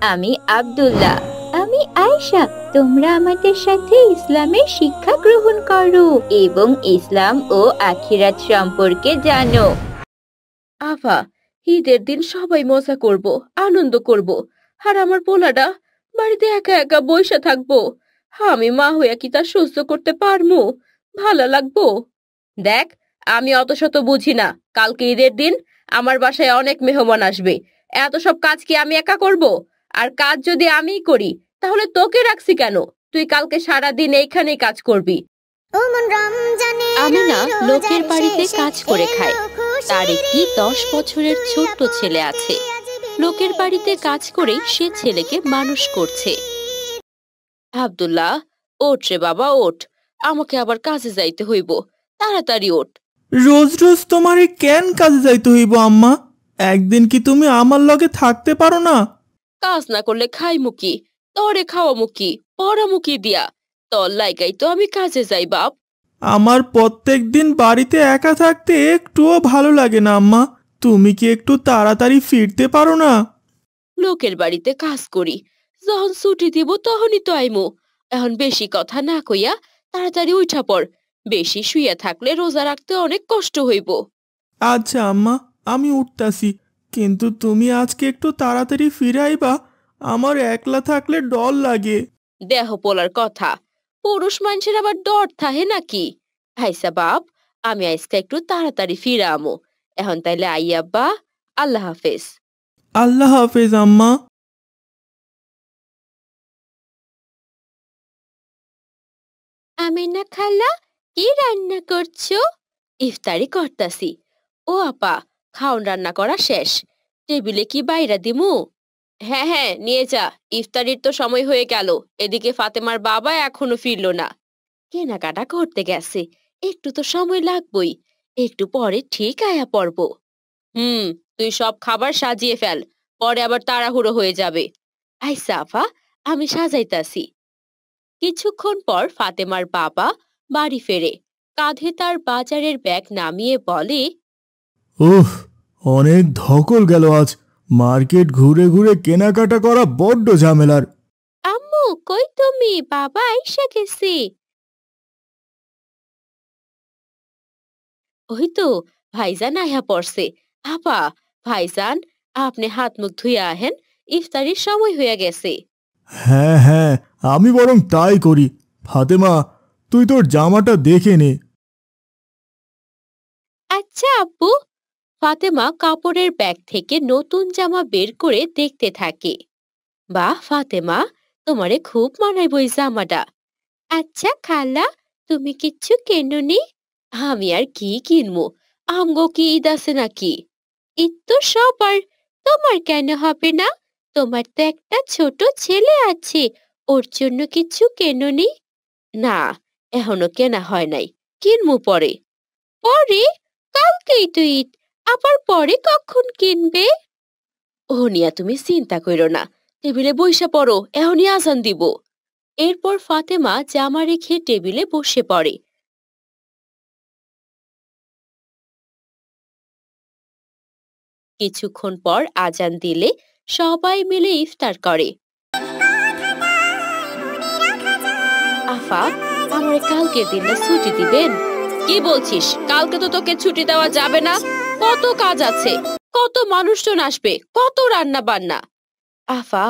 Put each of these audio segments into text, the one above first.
আমি আব্দুল্লাহ। আমি আয়েশা। তোমরা আমাদের সাথে ইসলামের শিক্ষা গ্রহণ করো এবং ইসলাম ও আখিরাত সম্পর্কে জানো। আফা, ঈদের দিন সবাই মজা করব, আনন্দ করব। আর আমার পোলাটা বাড়িতে একা একা বইসা থাকবো। আমি মা হইয়া কি তা সহ্য করতে পারমু? ভালো লাগবো? দেখ, আমি অত শত বুঝি না। কালকে ঈদের দিন আমার বাসায় অনেক মেহমান আসবে। এত সব কাজ কি আমি একা করব? আর কাজ যদি আমিই করি, তাহলে তোকে রাখছি কেন? তুই কালকে সারা দিন এইখানেই কাজ করবি। আমি না লোকের বাড়িতে কাজ করে খাই। তার একটি 10 বছরের ছোট্ট ছেলে আছে। লোকের বাড়িতে কাজ করেই সে ছেলেকে মানুষ করছে। আব্দুল্লাহ, ওঠ রে বাবা, ওঠ। আমাকে আবার কাজে যাইতে হইব। তাড়াতাড়ি ওঠ। রোজ রোজ তোমারে কেন কাজে যাইতে হইব আম্মা? একদিন কি তুমি আমার লগে থাকতে পারো না? কাজ না করলে খাইমু কি? তরে খাওয়ামু কি? পড়ামু কি দিয়া? তোর লাইগাই তো আমি কাজে যাই বাপ। আমার প্রত্যেক দিন বাড়িতে একা থাকতে একটুও ভালো লাগে না আম্মা। তুমি কি একটু তাড়াতাড়ি ফিরতে পারো না? লোকের বাড়িতে কাজ করি, যখন ছুটি দিব তখনই তো আইমু। এখন বেশি কথা না কইয়া তাড়াতাড়ি উঠা পড়। বেশি শুইয়া থাকলে রোজা রাখতে অনেক কষ্ট হইব। আচ্ছা আম্মা, আমি উঠতাছি। কিন্তু তুমি আজকে একটু তাড়াতাড়ি ফিরে আইবা। আমার একলা থাকলে ডর লাগে। দেহ পোলার কথা, পুরুষ মানুষের আবার ডর থাহে নাকি? আইসা বাপ, আমি আজকে একটু তাড়াতাড়ি ফিরে আমো। এখন তাইলে আই আব্বা, আল্লাহ হাফেজ। আল্লাহ হাফেজ আম্মা। আমিনা খালা, কি রান্না করছো? ইফতারি করতাছি। ও আপা, খাওন রান্না করা শেষ। টেবিলে কি বাইরা দিমু? হ্যাঁ হ্যাঁ, নিয়ে যা। ইফতারির তো সময় হয়ে গেল। এদিকে ফাতেমার বাবা এখনো ফিরলো না। কেনাকাটা করতে গেছে, একটু তো সময় লাগবই। একটু পরে ঠিক আয়া পড়ব। তুই সব খাবার সাজিয়ে ফেল, পরে আবার তাড়াহুড়ো হয়ে যাবে। আইসা আফা, আমি সাজাইতাছি। কিছুক্ষণ পর ফাতেমার বাবা বাড়ি ফেরে। কাঁধে তার বাজারের ব্যাগ নামিয়ে বলে, উফ, অনেক ধকল গেল আজ। মার্কেট ঘুরে ঘুরে কেনাকাটা করা বড্ড ঝামেলার। আম্মু কই তুমি? বাবা আইসা গেছে। ওই তো ভাইজান আয়া পড়ছে। আপা, ভাইজান, আপনি হাত মুখ ধুইয়া আহেন, ইফতারির সময় হইয়া গেছে। হ্যাঁ হ্যাঁ, আমি বরং তাই করি। ফাতেমা, তুই তোর জামাটা দেখে নে। আচ্ছা আব্বু। ফাতেমা কাপড়ের ব্যাগ থেকে নতুন জামা বের করে দেখতে থাকে। বাহ ফাতেমা, তোমারে খুব মানাইব এই জামাটা। আচ্ছা খালা, তুমি কিচ্ছু কেননি? আমি আর কি কিনবো? আমগো কি ঈদ আছে নাকি? ঈদ তো সবার, তোমার কেন হবে না? তোমার তো একটা ছোট ছেলে আছে, ওর জন্য কিছু কেননি? না, এখনো কেনা হয় নাই, কিনবো পরে। পরে? কালকেই তো ঈদ, আবার পরে কখন কিনবে? ও নিয়া তুমি চিন্তা কইরো না। টেবিলে বইসা পড়ো, এখনই আজান দিব। এরপর ফাতেমা জামা রেখে টেবিলে বসে পড়ে। কিছুক্ষণ পর আজান দিলে সবাই মিলে ইফতার করে। আফা, আমার কালকের দিনটা ছুটি দিবেন? কি বলছিস? কালকে তো তোকে ছুটি দেওয়া যাবে না। কত কাজ আছে, কত মানুষজন আসবে, কত রান্না বান্না। আফা,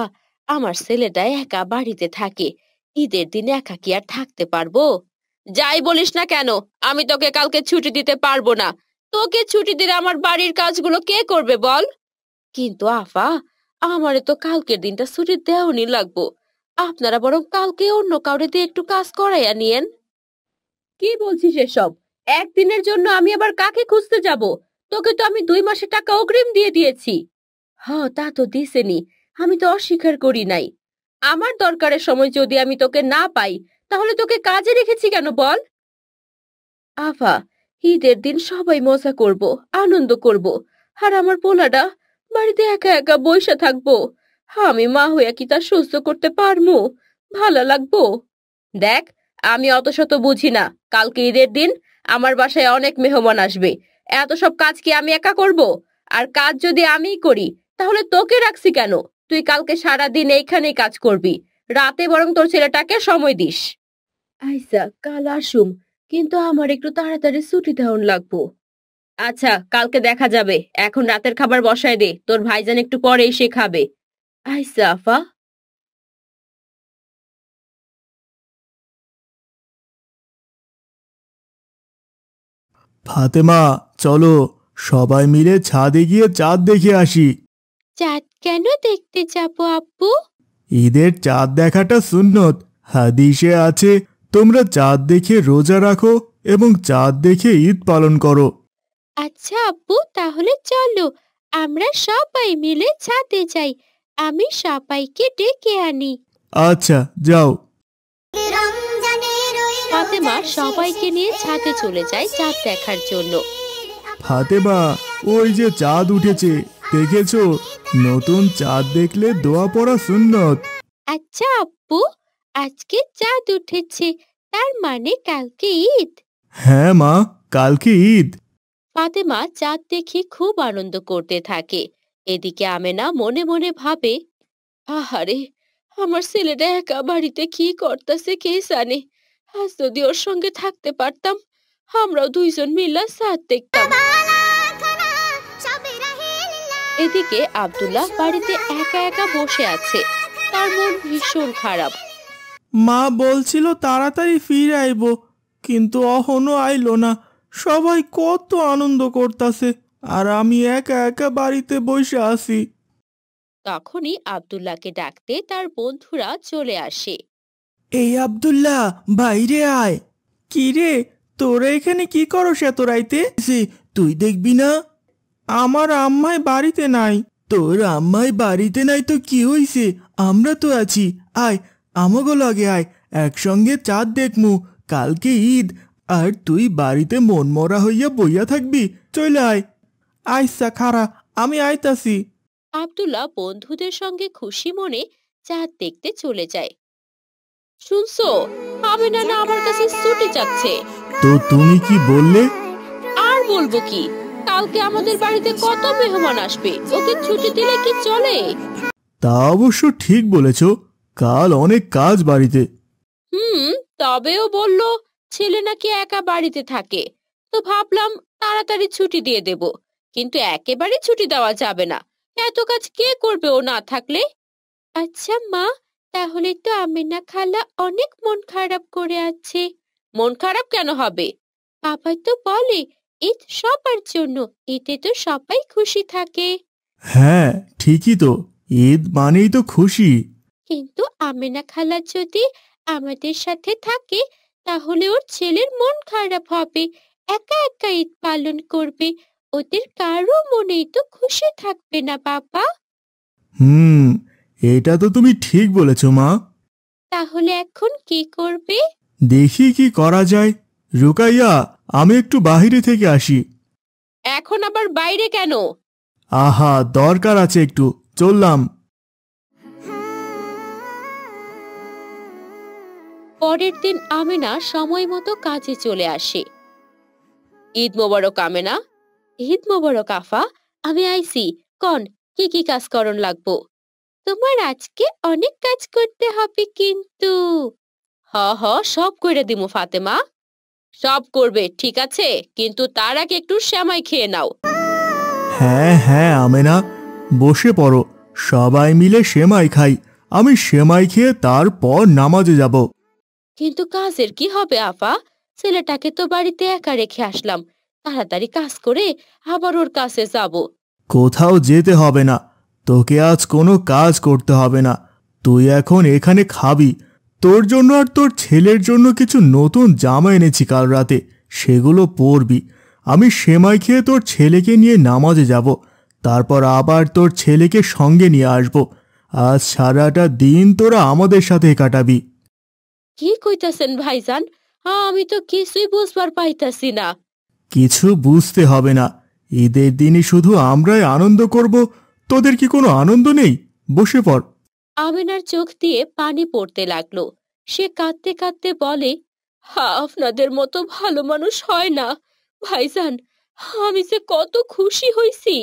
আমার ছেলেটা একা বাড়িতে থাকে। ঈদের দিন একা কি আর থাকতে পারবো? যাই বলিস না কেন, আমি তোকে কালকে ছুটি দিতে পারবো না। তোকে ছুটি দিলে আমার বাড়ির কাজগুলো কে করবে বল? কিন্তু আফা, আমারে তো কালকের দিনটা ছুটি দেওয়ানি লাগবো। আপনারা বরং কালকে অন্য কাউরে দিয়ে একটু কাজ করাইয়া নিয়েন। কি বলছিস এসব? একদিনের জন্য আমি আবার কাকে খুঁজতে যাব? তোকে তো আমি 2 মাসের টাকা অগ্রিম দিয়ে দিয়েছি। হ্যাঁ, তা তো দিছেনি, আমি তো অস্বীকার করি নাই। আমার দরকারের সময় যদি আমি তোকে না পাই, তাহলে তোকে কাজে রেখেছি কেন বল? আফা, ঈদের দিন সবাই মজা করব, আনন্দ করব। আর আমার পোলাটা বাড়িতে একা একা বইসা থাকবো। আমি মা হইয়া কি তা সহ্য করতে পারমু? ভালো লাগবো? দেখ, আমি অত শত বুঝি না। কালকে ঈদের দিন আমার বাসায় অনেক মেহমান আসবে। এত সব কাজ কি আমি একা করব? আর কাজ যদি আমিই করি, তাহলে তোকে রাখছি কেন? তুই কালকে সারাদিন এইখানেই কাজ করবি, রাতে বরং তোর ছেলেটাকে সময় দিস। আচ্ছা কাল আসুম, কিন্তু আমার একটু তাড়াতাড়ি ছুটি দেওয়ান লাগবো। আচ্ছা কালকে দেখা যাবে, এখন রাতের খাবার বসায় দে, তোর ভাইজান একটু পরে এসে খাবে। আচ্ছা আফা। ফাতেমা, চলো সবাই মিলে ছাদে গিয়ে চাঁদ দেখে আসি। চাঁদ কেন দেখতে যাবো আব্বু? ঈদের চাঁদ দেখাটা সুন্নত। হাদিসে আছে, তোমরা চাঁদ দেখে রোজা রাখো এবং চাঁদ দেখে ঈদ পালন করো। আচ্ছা আব্বু, তাহলে চলো আমরা সবাই মিলে ছাদে যাই। আমি সবাইকে ডেকে আনি। আচ্ছা যাও। ফাতেমা সবাইকে নিয়ে ছাদে চলে যায় চাঁদ দেখার জন্য। ফাতেমা, ওই যে চাঁদ উঠেছে, দেখেছো? নতুন চাঁদ দেখলে দোয়া পড়া সুন্নত। আচ্ছা আব্বু, আজকে চাঁদ উঠেছে, তার মানে কালকে ঈদ? হ্যাঁ মা, কালকে ঈদ। ফাতেমা চাঁদ দেখে খুব আনন্দ করতে থাকে। এদিকে আমেনা মনে মনে ভাবে, আহারে, আমার ছেলেটা একা বাড়িতে কি করতেছে কে জানে। আজ যদি ওর সঙ্গে থাকতে পারতাম, আমরাও দুইজন মিলে চাঁদ দেখতাম। এদিকে আব্দুল্লাহ বাড়িতে একা একা বসে আছে, তার মন ভীষণ খারাপ। মা বলছিল তাড়াতাড়ি ফিরে আইব, কিন্তু অহনো আইলো না। সবাই কত আনন্দ করতাছে, আর আমি একা একা বাড়িতে বসে আছি। তখনই আব্দুল্লাহকে ডাকতে তার বন্ধুরা চলে আসে। এই আব্দুল্লাহ, বাইরে আয়। কি রে, তোরা এখানে কি করস এত রাইতে? তুই দেখবি না? আমার আম্মাই বাড়িতে নাই। তোর আম্মাই বাড়িতে নাই তো কি হইছে? আমরা তো আছি। আয়, আমাগো লগে আয়, একসঙ্গে চাঁদ দেখমু। কালকে ঈদ, আর তুই বাড়িতে মন মরা হইয়া বইয়া থাকবি? চলে আয়। আইসা খারা, আমি আইতাছি। আব্দুল্লাহ বন্ধুদের সঙ্গে খুশি মনে চাঁদ দেখতে চলে যায়। শুনছো, আমেনা না আমার কাছে ছুটি চাচ্ছে। তো তুমি কি বললে? আর বলবো কি, কালকে আমাদের বাড়িতে কত মেহমান আসবে, ওকে ছুটি দিলে কি চলে? তা অবশ্য ঠিক বলেছ, কাল অনেক কাজ বাড়িতে। তবেও বলল ছেলে নাকি একা বাড়িতে থাকে, তো ভাবলাম তাড়াতাড়ি ছুটি দিয়ে দেব। কিন্তু একেবারে ছুটি দেওয়া যাবে না, এত কাজ কে করবে ও না থাকলে? আচ্ছা মা, তাহলে তো আমিনা খালা অনেক মন খারাপ করে আছে। মন খারাপ কেন হবে? বাবা তো বলে ঈদ সবার জন্য, ঈদে তো সবাই খুশি থাকে। হ্যাঁ ঠিকই তো, ঈদ মানেই তো খুশি। কিন্তু আমিনা খালা যদি আমাদের সাথে থাকে, তাহলে ওর ছেলের মন খারাপ হবে, একা একা ঈদ পালন করবে, ওদের কারো মনেই তো খুশি থাকবে না বাবা। এটা তো তুমি ঠিক বলেছ মা। তাহলে এখন কি করবে? দেখি কি করা যায়। রুকাইয়া, আমি একটু বাহিরে থেকে আসি। এখন আবার বাইরে কেন? আহা, দরকার আছে একটু, চললাম। পরের দিন আমেনা সময় মতো কাজে চলে আসে। ঈদ মোবারক আমেনা। ঈদ মোবারক আফা, আমি আইছি। কন, কি কি কাজ করন লাগবো? তোমার আজকে অনেক কাজ করতে হবে কিন্তু। হ সব কইরা দিমু ফাতেমা। সব করবে ঠিক আছে, কিন্তু তার আগে একটু সেমাই খেয়ে নাও। হ্যাঁ হ্যাঁ আমেনা, বসে পড়ো, সবাই মিলে সেমাই খাই। আমি সেমাই খেয়ে তারপর নামাজে যাব। কিন্তু কাজের কি হবে আফা? ছেলেটাকে তো বাড়িতে একা রেখে আসলাম, তাড়াতাড়ি কাজ করে আবার ওর কাছে যাব। কোথাও যেতে হবে না, তোকে আজ কোনো কাজ করতে হবে না। তুই এখন এখানে খাবি। তোর জন্য আর তোর ছেলের জন্য কিছু নতুন জামা এনেছি কাল রাতে, সেগুলো পরবি। আমি সেমাই খেয়ে তোর ছেলেকে নিয়ে নামাজে যাব, তারপর আবার তোর ছেলেকে সঙ্গে নিয়ে আসব। আজ সারাটা দিন তোরা আমাদের সাথে কাটাবি। কি কইতাছেন ভাইজান? আমি তো কিছুই বুঝবার পাইতাছি না। কিছু বুঝতে হবে না, ঈদের দিনই শুধু আমরাই আনন্দ করব। তোদের কি কোনো আনন্দ নেই? বসে পড়। আমিনার চোখ দিয়ে পানি পড়তে লাগলো। সে কাঁদতে কাঁদতে বলে, আপনাদের মতো ভালো মানুষ হয় না ভাইজান। আমি যে কত খুশি হইছি।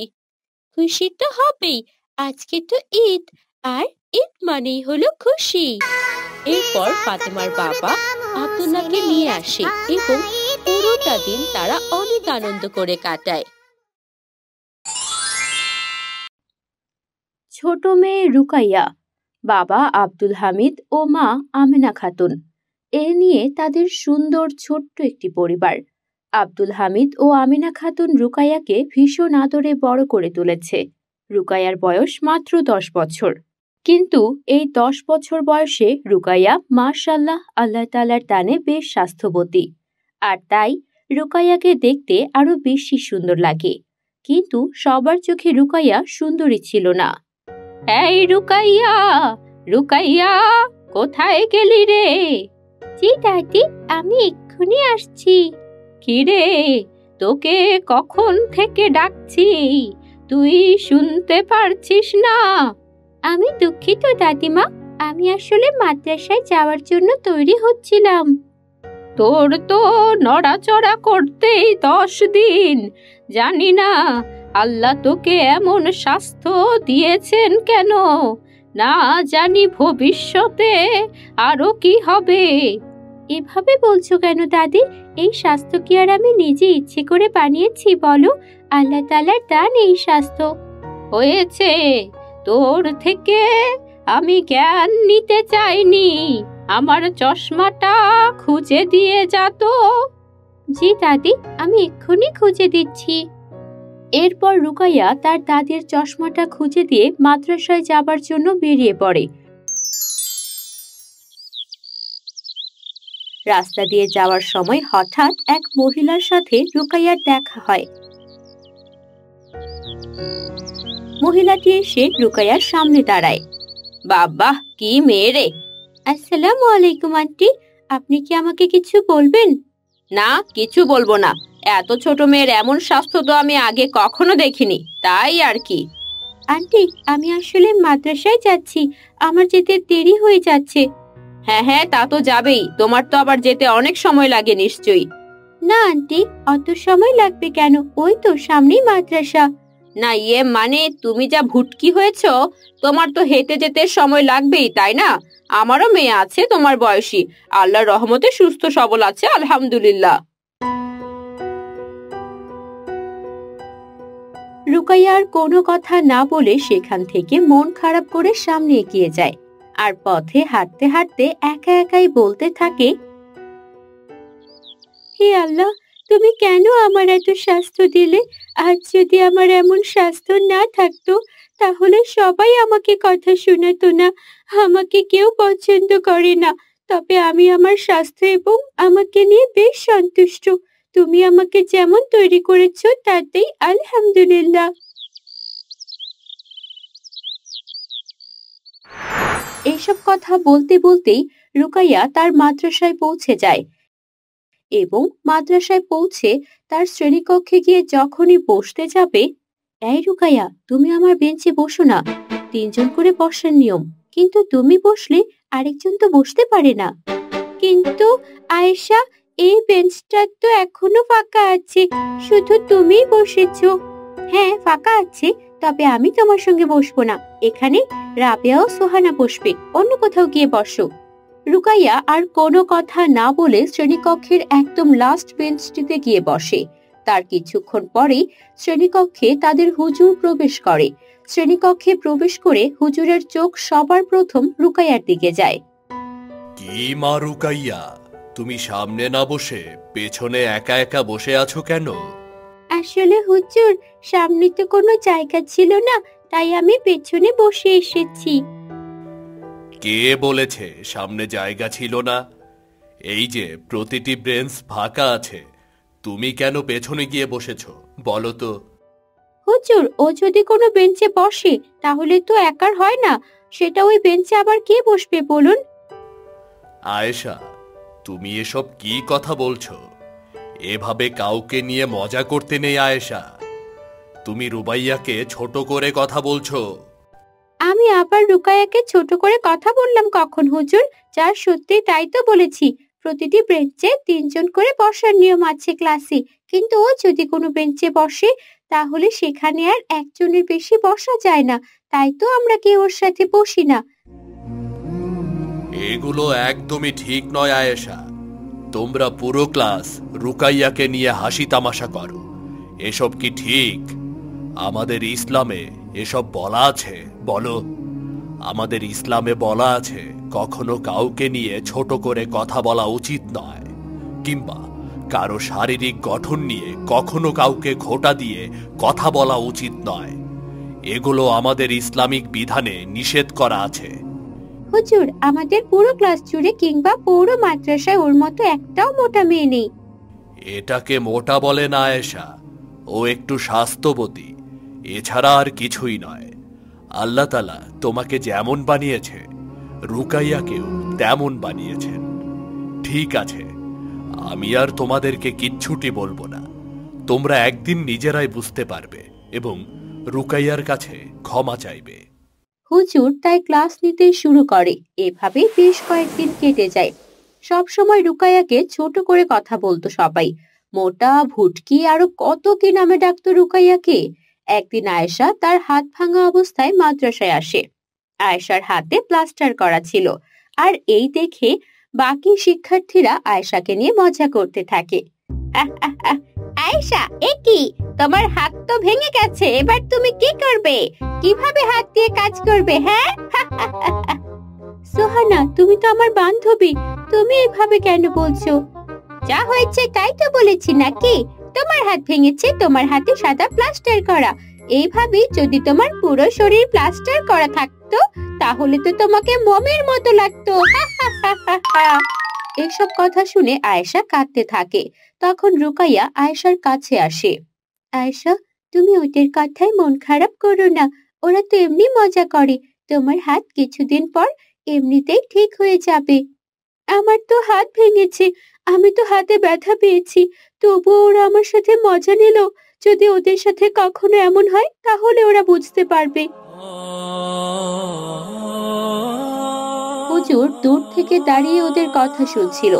খুশি তো হবেই, আজকে তো ঈদ, আর ঈদ মানেই হলো খুশি। এরপর ফাতেমার বাবা আব্দুল্লাহকে নিয়ে আসে এবং পুরোটা দিন তারা অনেক আনন্দ করে কাটায়। ছোট মেয়ে রুকাইয়া, বাবা আব্দুল হামিদ ও মা আমেনা খাতুন। এ নিয়ে তাদের সুন্দর ছোট্ট একটি পরিবার। আব্দুল হামিদ ও আমিনা খাতুন রুকাইয়াকে ভীষণ আদরে বড় করে তুলেছে। রুকাইয়ার বয়স মাত্র 10 বছর, কিন্তু এই 10 বছর বয়সে রুকাইয়া মাশাআল্লাহ আল্লাহ তাআলার দানে বেশ স্বাস্থ্যবতী। আর তাই রুকাইয়াকে দেখতে আরো বেশি সুন্দর লাগে। কিন্তু সবার চোখে রুকাইয়া সুন্দরী ছিল না। এই রুকাইয়া, রুকাইয়া, কোথায় গেলি রে? জি দাদি, আমি এক্ষুনি আসছি। কি রে, তোকে কখন থেকে ডাকছি, তুই শুনতে পারছিস না? আমি দুঃখিত দাদিমা, আমি আসলে মাদ্রাসায় যাওয়ার জন্য তৈরি হচ্ছিলাম। তোর তো নড়াচড়া করতেই 10 দিন, জানি না আল্লাহ তোকে এমন স্বাস্থ্য দিয়েছেন কেন, না জানি ভবিষ্যতে আরো কি হবে। এভাবে বলছো কেন দাদি? এই স্বাস্থ্য কি আর আমি নিজে ইচ্ছে করে বানিয়েছি বলো? আল্লাহ তাআলার দান এই স্বাস্থ্য। হয়েছে, তোর থেকে আমি জ্ঞান নিতে চাইনি, আমার চশমাটা খুঁজে দিয়ে যা তো। জি দাদি, আমি এক্ষুনি খুঁজে দিচ্ছি। এরপর রুকাইয়া তার দাদির চশমাটা খুঁজে দিয়ে মাদ্রাসায় যাবার জন্য বেরিয়ে পড়ে। রাস্তা দিয়ে যাওয়ার সময় হঠাৎ এক মহিলার সাথে রুকাইয়ার দেখা হয়। মহিলাটি এসে রুকাইয়ার সামনে দাঁড়ায়। বাবা, কি মেয়ে রে! আসসালামু আলাইকুম আন্টি, আপনি কি আমাকে কিছু বলবেন? না, কিছু বলবো না। এত ছোট মেয়ের এমন স্বাস্থ্য তো আমি আগে কখনো দেখিনি, তাই আর কি। আন্টি, আমি আসলে মাদ্রাসায় যাচ্ছি, আমার যেতে দেরি হয়ে যাচ্ছে। হ্যাঁ হ্যাঁ, তা তো যাবেই, তোমার তো আবার যেতে অনেক সময় লাগে নিশ্চয়ই। না আন্টি, অত সময় লাগবে কেন? ওই তো সামনেই মাদ্রাসা। না, মানে তুমি যা ভুটকি হয়েছো, তোমার তো হেঁটে যেতে সময় লাগবেই, তাই না? আমারও মেয়ে আছে তোমার বয়সী, আল্লাহর রহমতে সুস্থ সবল আছে আলহামদুলিল্লাহ। রুকাইয়া আর কোনো কথা না বলে সেখান থেকে মন খারাপ করে সামনে এগিয়ে যায়, আর পথে হাঁটতে হাঁটতে একা একাই বলতে থাকে, হে আল্লাহ, তুমি কেন আমার এত স্বাস্থ্য দিলে? আজ যদি আমার এমন স্বাস্থ্য না থাকতো, তাহলে সবাই আমাকে কথা শোনাতো না, আমাকে কেউ পছন্দ করে না। তবে আমি আমার স্বাস্থ্য এবং আমাকে নিয়ে বেশ সন্তুষ্ট। তুমি আমাকে যেমন তৈরি করেছো তাতেই আলহামদুলিল্লাহ। এইসব কথা বলতে বলতেই রুকাইয়া তার মাদ্রাসায় পৌঁছে যায় এবং মাদ্রাসায় পৌঁছে তার শ্রেণীকক্ষে গিয়ে যখনই বসতে যাবে, এই রুকাইয়া, তুমি আমার বেঞ্চে বসো না, 3 জন করে বসার নিয়ম, কিন্তু তুমি বসলে আরেকজন তো বসতে পারে না। কিন্তু আয়েশা, এই বেঞ্চটা তো এখনো ফাঁকা আছে, শুধু তুমিই বসেছো। হ্যাঁ, ফাঁকা আছে, তবে আমি তোমার সঙ্গে বসবো না, এখানে রাবেয়া ও সোহানা বসবে, অন্য কোথাও গিয়ে বসো। রুকাইয়া আর কোনো কথা না বলে শ্রেণীকক্ষের একদম লাস্ট বেঞ্চটিতে গিয়ে বসে। তার কিছুক্ষণ পরেই শ্রেণীকক্ষে তাদের হুজুর প্রবেশ করে। শ্রেণীকক্ষে প্রবেশ করে হুজুরের চোখ সবার প্রথম রুকাইয়ার দিকে যায়। কি মা রুকাইয়া, তুমি সামনে না বসে পেছনে একা একা বসে আছো কেন? আসলে হুজুর, সামনে তো কোনো জায়গা ছিল না, তাই আমি পেছনে বসে এসেছি। কে বলেছে সামনে জায়গা ছিল না? এই যে প্রতিটি বেঞ্চ ফাঁকা আছে, তুমি কেন পেছনে গিয়ে বসেছো বলো তো? হুজুর, ও যদি কোনো বেঞ্চে বসে তাহলে তো একার হয় না, সেটা ওই বেঞ্চে আবার কে বসবে বলুন? আয়েশা, তুমি এসব কি কথা বলছো? এভাবে কাউকে নিয়ে মজা করতে নেই আয়েশা। তুমি রুবাইয়াকে ছোট করে কথা বলছো। আমি আবার রুকাইয়াকে ছোট করে কথা বললাম কখন হুজুর? যা সত্যি তাই তো বলেছি। প্রতিটি বেঞ্চে 3 জন করে বসার নিয়ম আছে ক্লাসে, কিন্তু ও যদি কোনো বেঞ্চে বসে তাহলে সেখানে আর একজনের বেশি বসা যায় না, তাই তো আমরা কেউ ওর সাথে বসি না। এগুলো একদমই ঠিক নয় আয়েশা। তোমরা পুরো ক্লাস রুকাইয়াকে নিয়ে হাসি তামাশা করো, এসব কি ঠিক? আমাদের ইসলামে এসব বলা আছে? বলো, আমাদের ইসলামে বলা আছে কখনো কাউকে নিয়ে ছোট করে কথা বলা উচিত নয়, কিংবা কারো শারীরিক গঠন নিয়ে কখনো কাউকে খোঁটা দিয়ে কথা বলা উচিত নয়। এগুলো আমাদের ইসলামিক বিধানে নিষেধ করা আছে। হুজুর, আমাদের পুরো ক্লাস জুড়ে কিংবা পুরো মাদ্রাসায় ওর মতো একটাও মোটা মেয়ে নেই। এটাকে মোটা বলে না আয়েশা, ও একটু স্বাস্থ্যবতী, এছাড়া আর কিছুই নয়। আল্লাহ তাআলা তোমাকে যেমন বানিয়েছে রুকাইয়াকেও তেমন বানিয়েছেন। ঠিক আছে, আমি আর তোমাদেরকে কিচ্ছুটি বলবো না। তোমরা একদিন নিজেরাই বুঝতে পারবে এবং রুকাইয়ার কাছে ক্ষমা চাইবে। হুজুর তাই ক্লাস নিতে শুরু করে। এভাবে বেশ কয়েকদিন কেটে যায়। সব সময় রুকাইয়াকে ছোট করে কথা বলতো সবাই। মোটা, ভুটকি, আরো কত কি নামে ডাকতো রুকাইয়াকে। একদিন আয়েশা তার হাত ভাঙা অবস্থায় মাদ্রাসায় আসে। আয়েশার হাতে প্লাস্টার করা ছিল, আর এই দেখে বাকি শিক্ষার্থীরা আয়েশাকে নিয়ে মজা করতে থাকে। আয়েশা, এ কি, তোমার হাত তো ভেঙে গেছে, এবার তুমি কি করবে? কিভাবে হাত দিয়ে কাজ করবে? হ্যাঁ সোহানা, তুমি তো আমার বান্ধবী, তুমি এভাবে কেন বলছো? যা হয়েছে তাই তো বলেছি নাকি? তোমার হাত ভেঙেছে, তোমার হাতে সাদা প্লাস্টার করা। এইভাবে যদি তোমার পুরো শরীর প্লাস্টার করা থাকতো তাহলে তো তোমাকে মোমের মতো লাগতো। এসব কথা শুনে আয়েশা কাঁদতে থাকে। তখন রুকাইয়া আয়েশার কাছে আসে। আয়েশা, তুমি ওদের কথায় মন খারাপ করো না, ওরা তো এমনি মজা করে। তোমার হাত কিছুদিন পর এমনিতেই ঠিক হয়ে যাবে। আমার তো হাত ভেঙেছে, আমি তো হাতে ব্যথা পেয়েছি, তবুও ওরা আমার সাথে মজা নিল। যদি ওদের সাথে কখনো এমন হয় তাহলে ওরা বুঝতে পারবে। হুজুর দূর থেকে দাঁড়িয়ে ওদের কথা শুনছিল।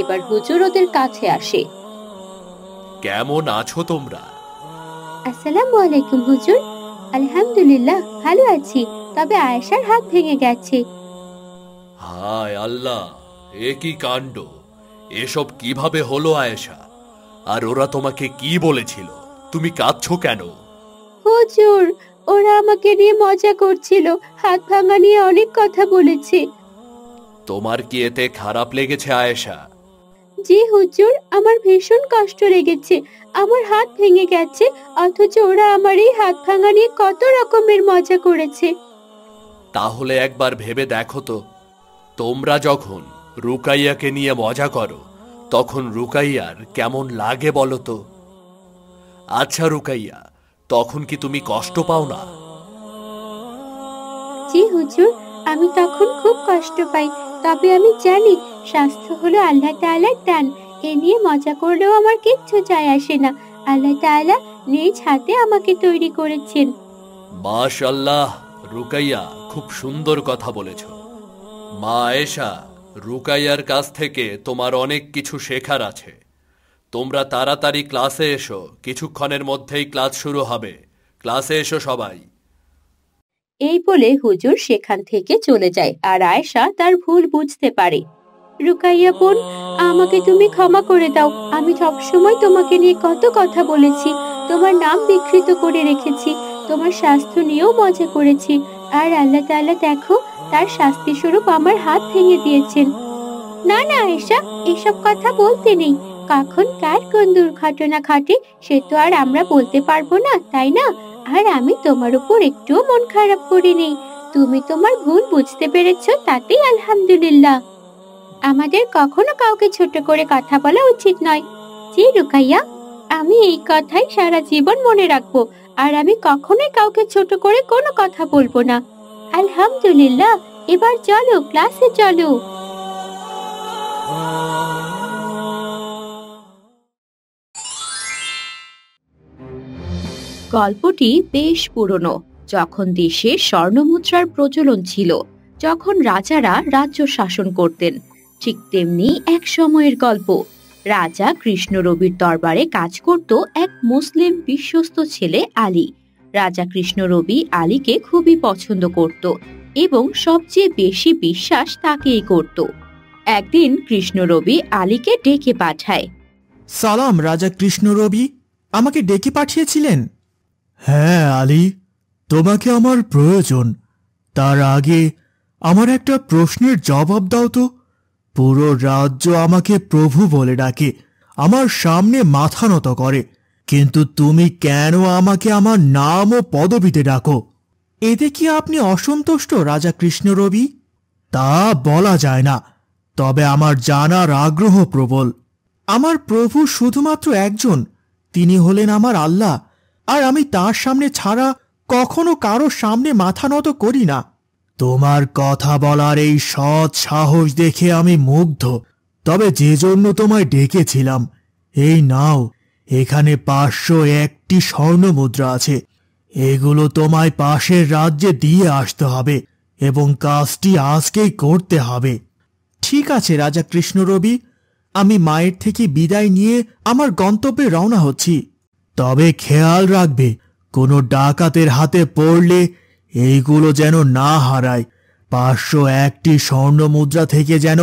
এবার হুজুর ওদের কাছে আসে। কেমন আছো তোমরা? আসসালামু আলাইকুম হুজুর। আলহামদুলিল্লাহ, ভালো আছি, তবে আয়েশার হাত ভেঙে গেছে। হায় আল্লাহ, এ কি কাণ্ড! এসব কিভাবে হলো আয়েশা? আর ওরা তোমাকে কি বলেছিল? তুমি কাঁদছো কেন? হুজুর, ওরা আমাকে নিয়ে মজা করছিল, হাত ভাঙা নিয়ে অনেক কথা বলেছে। তোমার কি এতে খারাপ লেগেছে আয়েশা? জি হুজুর, আমার ভীষণ কষ্ট লেগেছে। আমার হাত ভেঙে গেছে, অথচ ওরা আমার এই হাত ভাঙা নিয়ে কত রকমের মজা করেছে। তাহলে একবার ভেবে দেখো তো, তোমরা যখন রুকাইয়াকে নিয়ে মজা করো তখন রুকাইয়ার কেমন লাগে বলো তো? আচ্ছা রুকাইয়া, তখন কি তুমি কষ্ট পাও না? জি হুজুর, আমি তখন খুব কষ্ট পাই, তবে আমি জানি স্বাস্থ্য হলো আল্লাহ তাআলার দান। এ নিয়ে মজা করলেও আমার কিচ্ছু যায় আসে না। আল্লাহ তাআলা নিজ হাতে আমাকে তৈরি করেছেন। মাশাআল্লাহ রুকাইয়া, খুব সুন্দর কথা বলেছ। মা আয়েশা, রুকাইয়ার কাছ থেকে তোমার অনেক কিছু শেখার আছে। তোমরা তাড়াতাড়ি ক্লাসে এসো, কিছুক্ষণের মধ্যেই ক্লাস শুরু হবে। ক্লাসে এসো সবাই। এই বলে হুজুর সেখান থেকে চলে যায়, আর আয়েশা তার ভুল বুঝতে পারে। রুকাইয়া বোন, আমাকে তুমি ক্ষমা করে দাও। আমি সবসময় তোমাকে নিয়ে কত কথা বলেছি, তোমার নাম বিকৃত করে রেখেছি, তোমার স্বাস্থ্য নিয়েও মজা করেছি। আর আল্লাহ তাআলা দেখো, তার শাস্তি স্বরূপ আমার হাত ভেঙে দিয়েছেন। না না আয়েশা, এসব কথা বলতে নেই। কখন কার কোন দুর্ঘটনা ঘটে সে তো আর আমরা বলতে পারবো না, তাই না? আর আমি তোমার উপর একটুও মন খারাপ করিনি। তুমি তোমার ভুল বুঝতে পেরেছো, তাতেই আলহামদুলিল্লাহ। আমাদের কখনো কাউকে ছোট করে কথা বলা উচিত নয়। জি রুকাইয়া, আমি এই কথাই সারা জীবন মনে রাখবো। আর আমি কখনোই কাউকে ছোট করে কোনো কথা বলবো না। আলহামদুলিল্লাহ, এবার চলো ক্লাসে চলো। গল্পটি বেশ পুরনো। যখন দেশে স্বর্ণমুদ্রার প্রচলন ছিল, যখন রাজারা রাজ্য শাসন করতেন, ঠিক তেমনি এক সময়ের গল্প। রাজা কৃষ্ণ রবির দরবারে কাজ করত এক মুসলিম বিশ্বস্ত ছেলে আলী। রাজা কৃষ্ণ রবি আলীকে খুবই পছন্দ করত এবং সবচেয়ে বেশি বিশ্বাস তাকেই করত। একদিন কৃষ্ণ রবি আলীকে ডেকে পাঠায়। সালাম রাজা কৃষ্ণ রবি, আমাকে ডেকে পাঠিয়েছিলেন? হ্যাঁ আলী, তোমাকে আমার প্রয়োজন। তার আগে আমার একটা প্রশ্নের জবাব দাও তো। পুরো রাজ্য আমাকে প্রভু বলে ডাকে, আমার সামনে মাথা নত করে, কিন্তু তুমি কেন আমাকে আমার নাম ও পদবিতে ডাকো? এতে কি আপনি অসন্তুষ্ট রাজা কৃষ্ণ রবি? তা বলা যায় না, তবে আমার জানার আগ্রহ প্রবল। আমার প্রভু শুধুমাত্র একজন, তিনি হলেন আমার আল্লাহ, আর আমি তার সামনে ছাড়া কখনো কারো সামনে মাথা নত করি না। তোমার কথা বলার এই সৎ সাহস দেখে আমি মুগ্ধ। তবে যে জন্য তোমায় ডেকেছিলাম, এই নাও, এখানে 501টি স্বর্ণ মুদ্রা আছে। এগুলো তোমায় পাশের রাজ্যে দিয়ে আসতে হবে এবং কাজটি আজকেই করতে হবে। ঠিক আছে রাজা কৃষ্ণ রবি, আমি মায়ের থেকে বিদায় নিয়ে আমার গন্তব্যে রওনা হচ্ছি। তবে খেয়াল রাখবে, কোনো ডাকাতের হাতে পড়লে এইগুলো যেন না হারায়। 501টি স্বর্ণ মুদ্রা থেকে যেন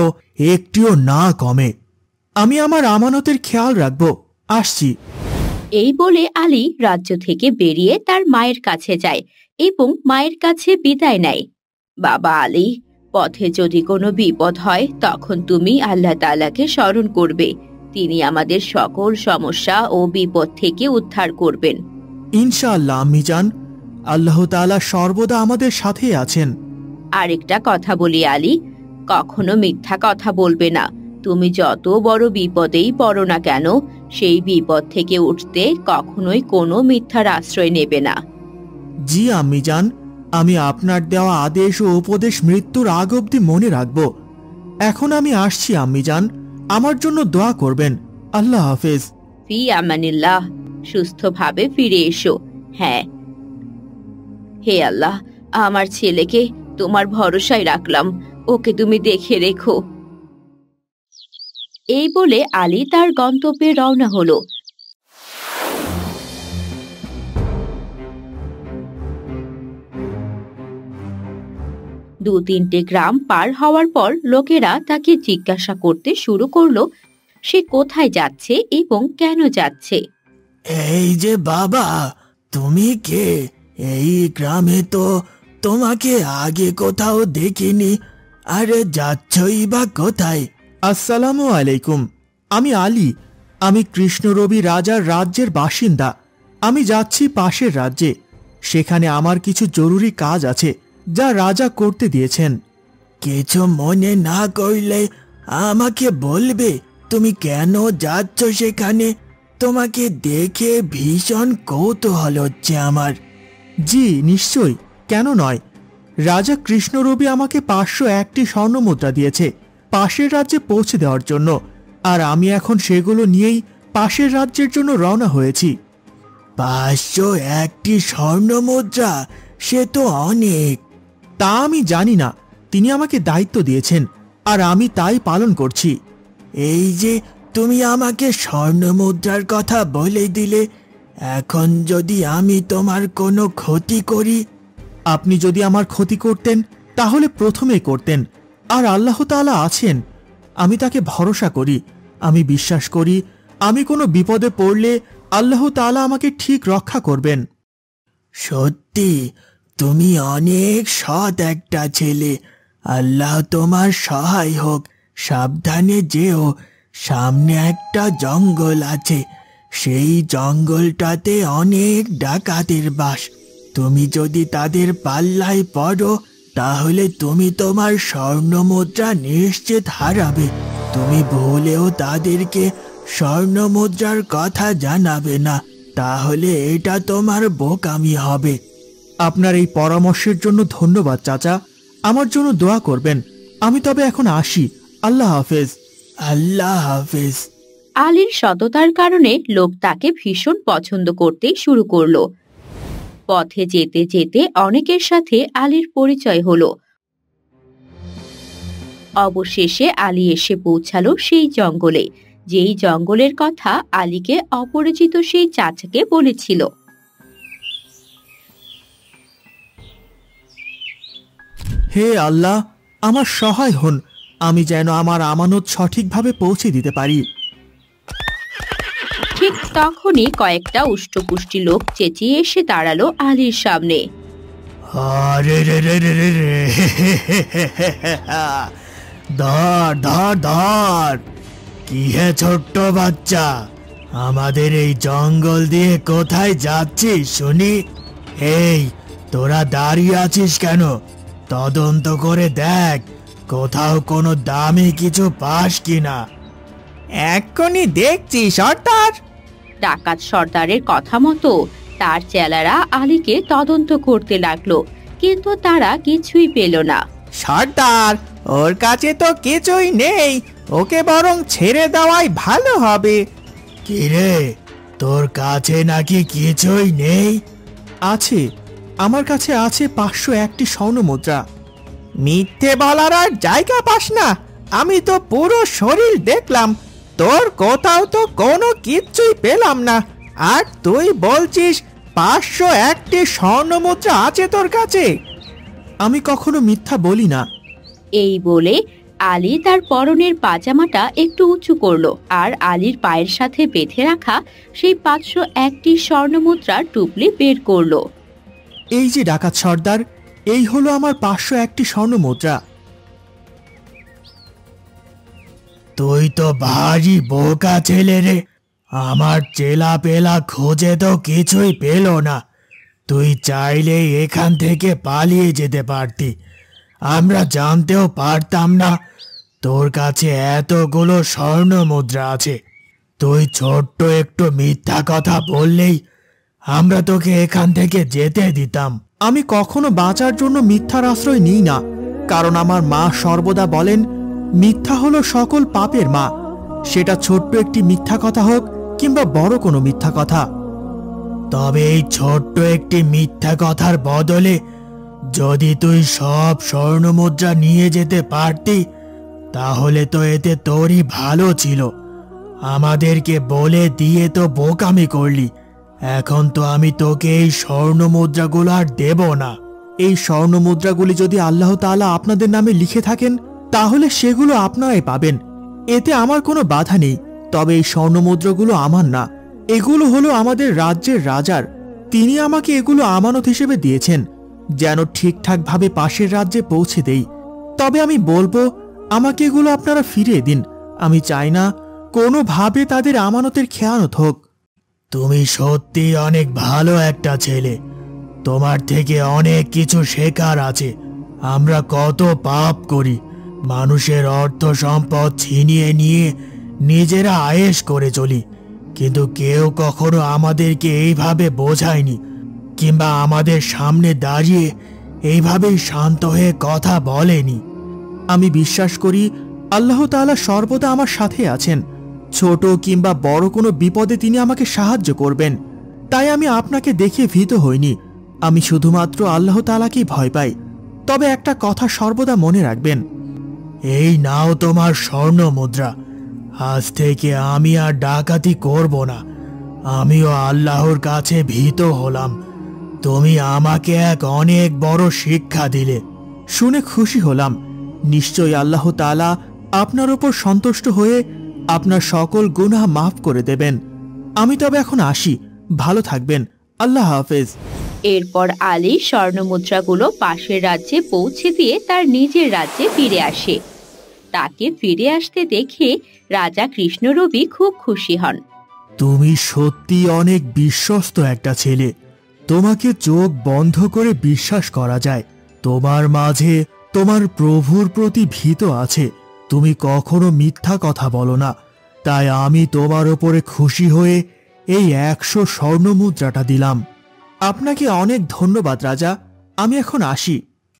একটিও না কমে। আমি আমার আমানতের খেয়াল রাখব, আসছি। এই বলে আলী রাজ্য থেকে বেরিয়ে তার মায়ের কাছে যায় এবং মায়ের কাছে বিদায় নেয়। বাবা আলী, পথে যদি কোনো বিপদ হয় তখন তুমি আল্লাহ তাআলাকে স্মরণ করবে। তিনি আমাদের সকল সমস্যা ও বিপদ থেকে উদ্ধার করবেন। ইনশাআল্লাহ আম্মিজান, আল্লাহ তাআলা সর্বদা আমাদের সাথে আছেন। আরেকটা কথা বলি আলী, কখনো মিথ্যা কথা বলবে না। তুমি যত বড় বিপদেই পড়ো না কেন, সেই বিপদ থেকে উঠতে কখনোই কোনো মিথ্যার আশ্রয় নেবে না। জি আম্মিজান, আমি আপনার দেওয়া আদেশ ও উপদেশ মৃত্যুর আগ অবধি মনে রাখব। এখন আমি আসছি আম্মিজান, আমার জন্য দোয়া করবেন। আল্লাহ হাফেজ। ফি আমানিল্লাহ, সুস্থভাবে ফিরে এসো। হ্যাঁ, হে আল্লাহ, আমার ছেলেকে তোমার ভরসায় রাখলাম, ওকে তুমি দেখে রেখো। এই বলে আলী তার গন্তব্যে রওনা হলো। দু তিনটে গ্রাম পার হওয়ার পর লোকেরা তাকে জিজ্ঞাসা করতে শুরু করলো সে কোথায় যাচ্ছে এবং কেন যাচ্ছে। এই যে বাবা, তুমি কে? এই গ্রামে তো তোমাকে আগে কোথাও দেখিনি, আরে যাচ্ছই বা কোথায়? আসসালামু আলাইকুম, আমি আলী। আমি কৃষ্ণ রবি রাজার রাজ্যের বাসিন্দা। আমি যাচ্ছি পাশের রাজ্যে। সেখানে আমার কিছু জরুরি কাজ আছে যা রাজা করতে দিয়েছেন। কিছু মনে না করলে আমাকে বলবে তুমি কেন যাচ্ছ সেখানে? তোমাকে দেখে ভীষণ কৌতূহল হচ্ছে আমার। জি নিশ্চয়ই, কেন নয়। রাজা কৃষ্ণ রবি আমাকে 501টি স্বর্ণ মুদ্রা দিয়েছে পাশের রাজ্যে পৌঁছে দেওয়ার জন্য, আর আমি এখন সেগুলো নিয়েই পাশের রাজ্যের জন্য রওনা হয়েছি। 501টি স্বর্ণ মুদ্রা, সে তো অনেক। তা আমি জানি না, তিনি আমাকে দায়িত্ব দিয়েছেন আর আমি তাই পালন করছি। এই যে তুমি আমাকে স্বর্ণ মুদ্রার কথা বলে দিলে, এখন যদি আমি তোমার কোনো ক্ষতি করি? আপনি যদি আমার ক্ষতি করতেন তাহলে প্রথমেই করতেন। আর আল্লাহ তাআলা আছেন, আমি তাকে ভরসা করি। আমি বিশ্বাস করি আমি কোনো বিপদে পড়লে আল্লাহ তাআলা আমাকে ঠিক রক্ষা করবেন। সত্যি তুমি অনেক সৎ একটা ছেলে। আল্লাহ তোমার সহায় হোক। সাবধানে যেও, সামনে একটা জঙ্গল আছে, সেই জঙ্গলটাতে অনেক ডাকাতের বাস। তুমি যদি তাদের পাল্লায় পড়ো তাহলে তুমি তোমার স্বর্ণ মুদ্রা নিশ্চিত হারাবে। তুমি ভুলেও তাদেরকে স্বর্ণ মুদ্রার কথা জানাবে না, তাহলে এটা তোমার বোকামি হবে। আপনার এই পরামর্শের জন্য ধন্যবাদ চাচা, আমার জন্য দোয়া করবেন। আমি তবে এখন আসি। আল্লাহ হাফেজ। আল্লাহ হাফেজ। আলীর সততার কারণে লোক তাকে ভীষণ পছন্দ করতে শুরু করলো। পথে যেতে যেতে অনেকের সাথে আলীর পরিচয় হলো। অবশেষে আলী এসে পৌঁছালো সেই জঙ্গলে যেই জঙ্গলের কথা আলীকে অপরিচিত সেই চাচাকে বলেছিল। হে আল্লাহ, আমার সহায় হন, আমি যেন আমার আমানত সঠিকভাবে পৌঁছে দিতে পারি। ঠিক তখনই কয়েকটা উষ্টপুষ্টি লোক চেঁচিয়ে এসে দাঁড়ালো আলীর সামনে। আরে রে রে রে রে রে, ধর ধর ধর। কি হে ছোট্ট বাচ্চা, আমাদের এই জঙ্গল দিয়ে কোথায় যাচ্ছিস শুনি? এই, তোরা দাঁড়িয়ে আছিস কেন? তদন্ত করে দেখ কোথাও কোনো দামি কিছু পাস কিনা। এক্ষুনি দেখছি সর্দার। ডাকাত সর্দারের কথা মতো তার চেলারা আলীকে তদন্ত করতে লাগলো, কিন্তু তারা কিছুই পেল না। সর্দার, ওর কাছে তো কিছুই নেই, ওকে বরং ছেড়ে দেওয়াই ভালো হবে। কিরে, তোর কাছে নাকি কিছুই নেই? আছে, আমার কাছে আছে 501টি স্বর্ণ মুদ্রা। মিথ্যে বলার আর জায়গা পাস না, আমি তো পুরো শরীর দেখলাম, তোর কোথাও তো কোনো কিচ্ছুই পেলাম না, আর তুই বলছিস 501টি স্বর্ণ মুদ্রা আছে তোর কাছে। আমি কখনো মিথ্যা বলি না। এই বলে আলী তার পরনের পাজামাটা একটু উঁচু করলো আর আলীর পায়ের সাথে বেঁধে রাখা সেই 501টি স্বর্ণমুদ্রার টুপলি বের করলো। এই যে ডাকাত সর্দার, এই হলো আমার 501টি স্বর্ণ মুদ্রা। তুই তো ভারী বোকা ছেলে রে, আমার চেলা পেলা খোঁজে তো কিছুই পেল না। তুই চাইলেই এখান থেকে পালিয়ে যেতে পারতি, আমরা জানতেও পারতাম না তোর কাছে এতগুলো স্বর্ণ মুদ্রা আছে। তুই ছোট্ট একটু মিথ্যা কথা বললেই আমরা তোকে এখান থেকে যেতে দিতাম। আমি কখনো বাঁচার জন্য মিথ্যার আশ্রয় নিই না, কারণ আমার মা সর্বদা বলেন মিথ্যা হলো সকল পাপের মা, সেটা ছোট্ট একটি মিথ্যা কথা হোক কিংবা বড় কোনো মিথ্যা কথা। তবে এই ছোট্ট একটি মিথ্যা কথার বদলে যদি তুই সব স্বর্ণ মুদ্রা নিয়ে যেতে পারতি, তাহলে তো এতে তোরই ভালো ছিল। আমাদেরকে বলে দিয়ে তো বোকামি করলি, এখন তো আমি তোকে এই স্বর্ণ মুদ্রাগুলো আর দেব না। এই স্বর্ণ মুদ্রাগুলি যদি আল্লাহ তাআলা আপনাদের নামে লিখে থাকেন, তাহলে সেগুলো আপনারাই পাবেন, এতে আমার কোনো বাধা নেই। তবে এই স্বর্ণ মুদ্রাগুলো আমার না, এগুলো হলো আমাদের রাজ্যের রাজার। তিনি আমাকে এগুলো আমানত হিসেবে দিয়েছেন যেন ঠিকঠাক ভাবে পাশের রাজ্যে পৌঁছে দেই। তবে আমি বলবো, আমাকে এগুলো আপনারা ফিরিয়ে দিন। আমি চাই না কোনোভাবে তাদের আমানতের খেয়ানত হোক। তুমি সত্যি অনেক ভালো একটা ছেলে, তোমার থেকে অনেক কিছু শেখার আছে। আমরা কত পাপ করি, মানুষের অর্থ সম্পদ ছিনিয়ে নিয়ে নিজেরা আয়েশ করে চলি, কিন্তু কেউ কখনো আমাদেরকে এইভাবে বোঝায়নি, কিংবা আমাদের সামনে দাঁড়িয়ে এইভাবেই শান্ত হয়ে কথা বলেনি। আমি বিশ্বাস করি আল্লাহ তাআলা সর্বদা আমার সাথে আছেন, ছোট কিংবা বড় কোনো বিপদে তিনি আমাকে সাহায্য করবেন। তাই আমি আপনাকে দেখে ভীত হইনি, আমি শুধুমাত্র আল্লাহ তাআলাকেই ভয় পাই। তবে একটা কথা সর্বদা মনে রাখবেন, এই নাও তোমার স্বর্ণ মুদ্রা। আজ থেকে আমি আর ডাকাতি করব না, আমিও আল্লাহর কাছে ভীত হলাম। তুমি আমাকে এক অনেক বড় শিক্ষা দিলে, শুনে খুশি হলাম। নিশ্চয়ই আল্লাহ তাআলা আপনার উপর সন্তুষ্ট হয়ে আপনার সকল গুনাহ মাফ করে দেবেন। আমি তবে এখন আসি, ভালো থাকবেন, আল্লাহ হাফেজ। এরপর আলী স্বর্ণমুদ্রাগুলো পাশের রাজ্যে পৌঁছে দিয়ে তার নিজের রাজ্যে ফিরে আসে। তাকে ফিরে আসতে দেখে রাজা কৃষ্ণরবি খুব খুশি হন। তুমি সত্যি অনেক বিশ্বস্ত একটা ছেলে, তোমাকে চোখ বন্ধ করে বিশ্বাস করা যায়। তোমার মাঝে তোমার প্রভুর প্রতি ভীত আছে, তুমি কখনো মিথ্যা কথা বলো না। তাই আমি তোমার ওপরে খুশি হয়ে এই 100 স্বর্ণ মুদ্রাটা দিলাম। আপনাকে অনেক ধন্যবাদ রাজা, আমি এখন আসি।